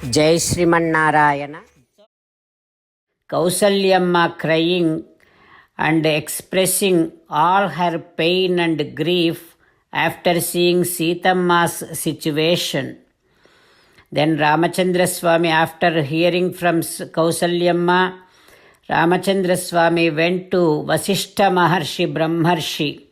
Jai Sriman Kausalyamma crying and expressing all her pain and grief after seeing Sitamma's situation. Then Ramachandra Swami, after hearing from Kausalyamma, Ramachandra Swami went to Vasishtha Maharshi Brahmarshi.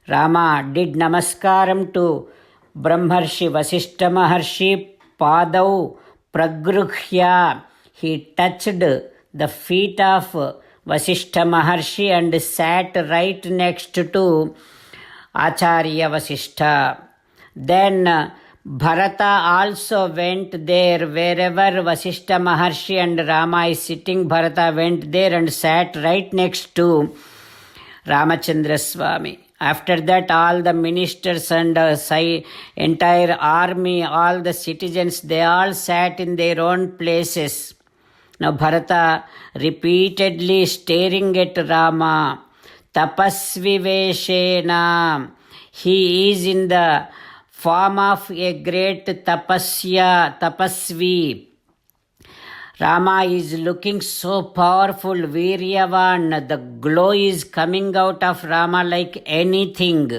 Rama did namaskaram to Brahmarshi Vasishtha Maharshi Padau Pragruhya. He touched the feet of Vasishtha Maharshi and sat right next to Acharya Vasishtha. Then Bharata also went there. Wherever Vasishtha Maharshi and Rama is sitting, Bharata went there and sat right next to Ramachandra Swami. After that, all the ministers and entire army, all the citizens, they all sat in their own places. Now Bharata repeatedly staring at Rama. Tapasvi Veshena. He is in the form of a great tapasvi. Rama is looking so powerful, Viryavan. The glow is coming out of Rama like anything.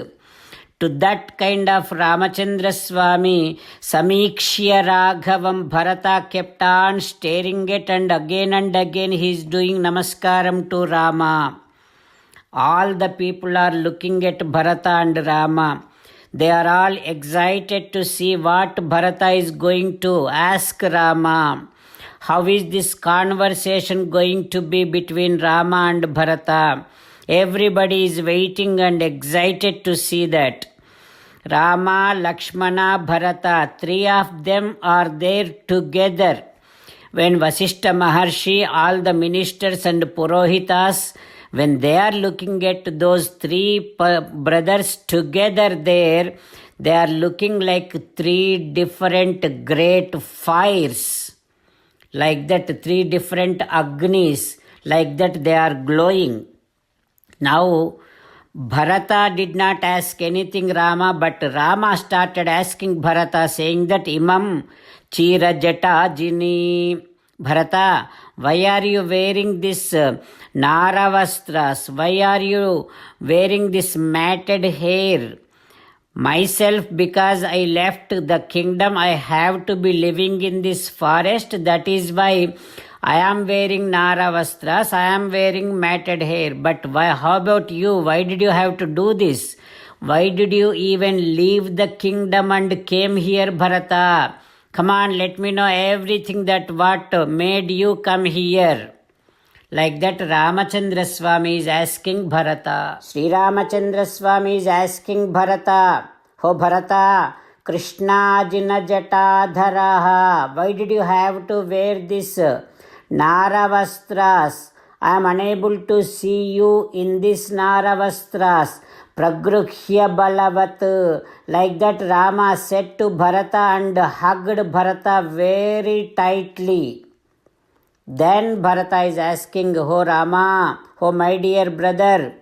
To that kind of Ramachandra Swami, Samikshya Raghavam, Bharata kept on staring at, and again he is doing namaskaram to Rama. All the people are looking at Bharata and Rama. They are all excited to see what Bharata is going to ask Rama. How is this conversation going to be between Rama and Bharata? Everybody is waiting and excited to see that. Rama, Lakshmana, Bharata, three of them are there together. When Vasishtha Maharshi, all the ministers and Purohitas, when they are looking at those three brothers together there, they are looking like three different great fires. Like that, three different Agnis, like that they are glowing. Now, Bharata did not ask anything Rama, but Rama started asking Bharata, saying that Imam Chira Jata Jini. Bharata, why are you wearing this Naravastras? Why are you wearing this matted hair? Myself, because I left the kingdom, I have to be living in this forest. That is why I am wearing Naravastras, I am wearing matted hair. But why? How about you? Why did you have to do this? Why did you even leave the kingdom and came here, Bharata? Come on, let me know everything that what made you come here. Like that, Ramachandra Swami is asking Bharata. Sri Ramachandra Swami is asking Bharata. Oh Bharata, Krishna Jina Jatadharaha. Why did you have to wear this Naravastras? I am unable to see you in this Naravastras. Pragruhya Balavat. Like that, Rama said to Bharata and hugged Bharata very tightly. Then Bharata is asking, oh Rama, oh my dear brother,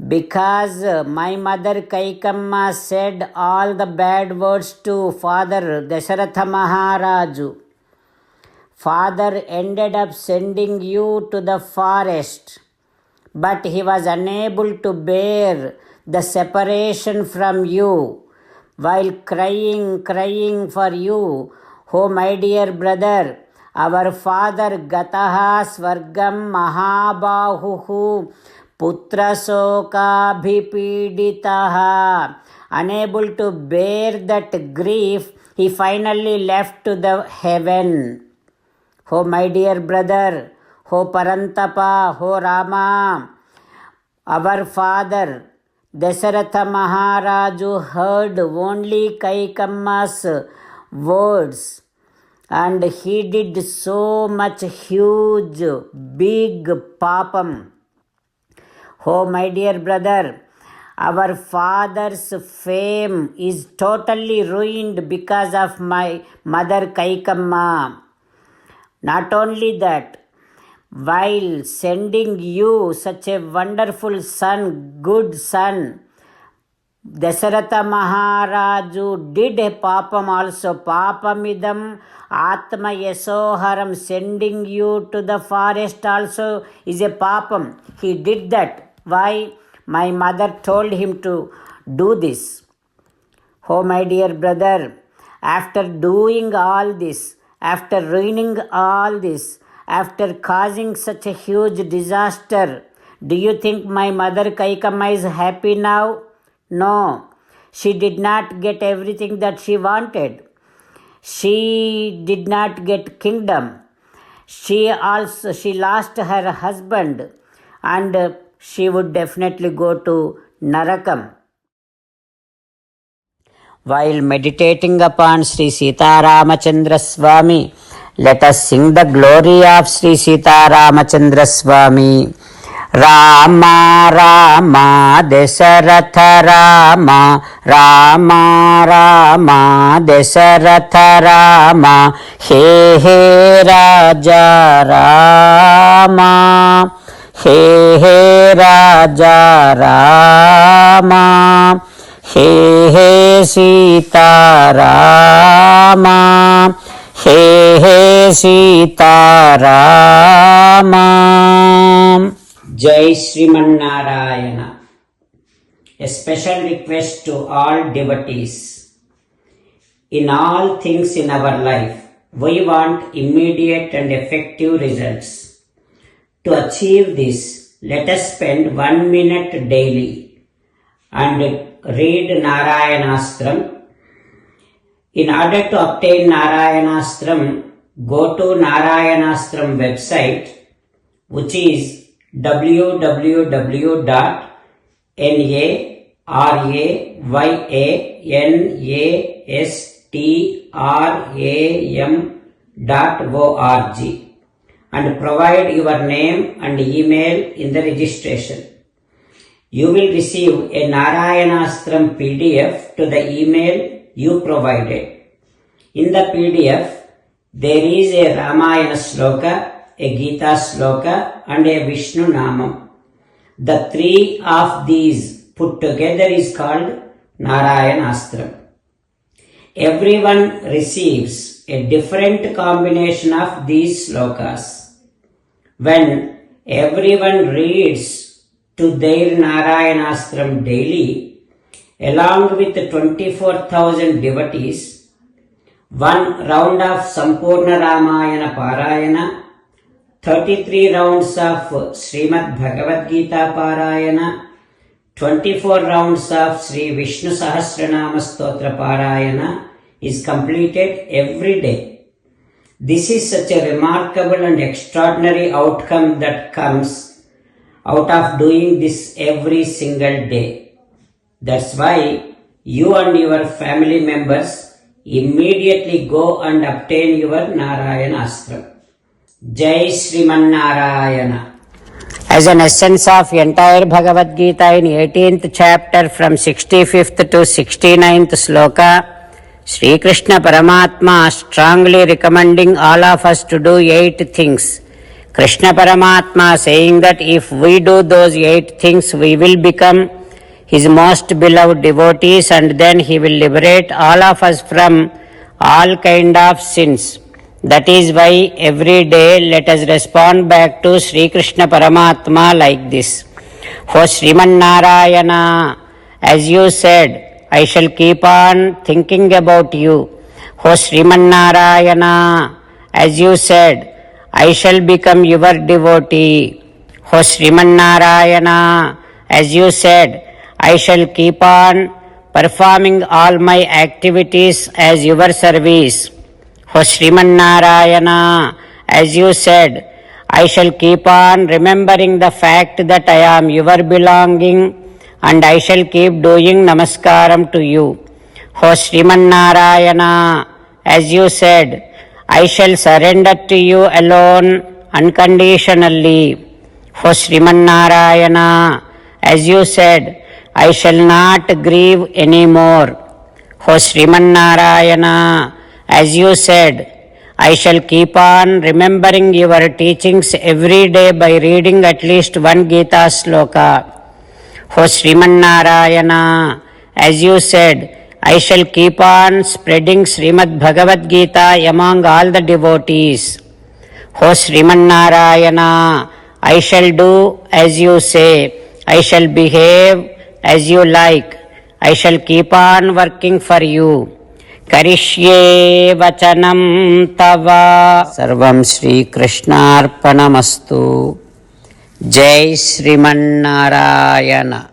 because my mother Kaikamma said all the bad words to father Dasharatha Maharaju, father ended up sending you to the forest, but he was unable to bear the separation from you. While crying for you, oh my dear brother, our father Gataha Swargam Mahabahuhu Putra Sokabhipiditaha. Unable to bear that grief, he finally left to the heaven. Oh my dear brother, oh Parantapa, oh Rama, our father Dasharatha Maharaju heard only Kaikamma's words. And he did so much huge, big papam. Oh my dear brother, our father's fame is totally ruined because of my mother Kaikamma. Not only that, while sending you such a wonderful son, good son, Dasharatha Maharaju did a papam also. Papamidam Atma Yasoharam, sending you to the forest also is a papam. He did that. Why? My mother told him to do this. Oh, my dear brother, after doing all this, after ruining all this, after causing such a huge disaster, do you think my mother Kaikamma is happy now? No, she did not get everything that she wanted. She did not get kingdom. She lost her husband, and she would definitely go to Narakam. While meditating upon Sri Sita Ramachandra Swami, let us sing the glory of Sri Sita Ramachandra Swami. Rama Rama Dasaratha Rama Rama Rama Dasaratha Rama He He Raja Rama He He Raja Rama He He Sita Rama He He Sita Rama. Jai Sriman Narayana. A special request to all devotees. In all things in our life, we want immediate and effective results. To achieve this, let us spend 1 minute daily and read Narayanastram. In order to obtain Narayanastram, go to Narayanastram website, which is www.narayanastram.org and provide your name and email in the registration. You will receive a Narayanastram PDF to the email you provided. In the PDF, there is a Ramayana Sloka, a Gita Sloka and a Vishnu Namam. The three of these put together is called Narayanastram. Everyone receives a different combination of these slokas. When everyone reads to their Narayanastram daily, along with 24,000 devotees, one round of Sampurna Ramayana Parayana, 33 rounds of Srimad Bhagavad Gita Parayana, 24 rounds of Sri Vishnu Sahasranama Stotra Parayana is completed every day. This is such a remarkable and extraordinary outcome that comes out of doing this every single day. That's why you and your family members immediately go and obtain your Narayanastram. Jai Sriman Narayana. As an essence of entire Bhagavad Gita in 18th chapter from 65th to 69th sloka, Sri Krishna Paramatma strongly recommending all of us to do 8 things. Krishna Paramatma saying that if we do those 8 things, we will become His most beloved devotees and then He will liberate all of us from all kind of sins. That is why every day let us respond back to Sri Krishna Paramatma like this. O Sriman Narayana, as you said, I shall keep on thinking about you. O Sriman Narayana, as you said, I shall become your devotee. O Sriman Narayana, as you said, I shall keep on performing all my activities as your service. O Sriman Narayana, as you said, I shall keep on remembering the fact that I am your belonging and I shall keep doing namaskaram to you. O Sriman Narayana, as you said, I shall surrender to you alone unconditionally. O Sriman Narayana, as you said, I shall not grieve anymore. O Sriman Narayana, as you said, I shall keep on remembering your teachings every day by reading at least one Gita sloka. O Sriman Narayana, as you said, I shall keep on spreading Srimad Bhagavad Gita among all the devotees. O Sriman-Narayana, I shall do as you say. I shall behave as you like. I shall keep on working for you. Karishye vachanam tava. Sarvam Shri Krishnarpanamastu. Jai Sriman-Narayana.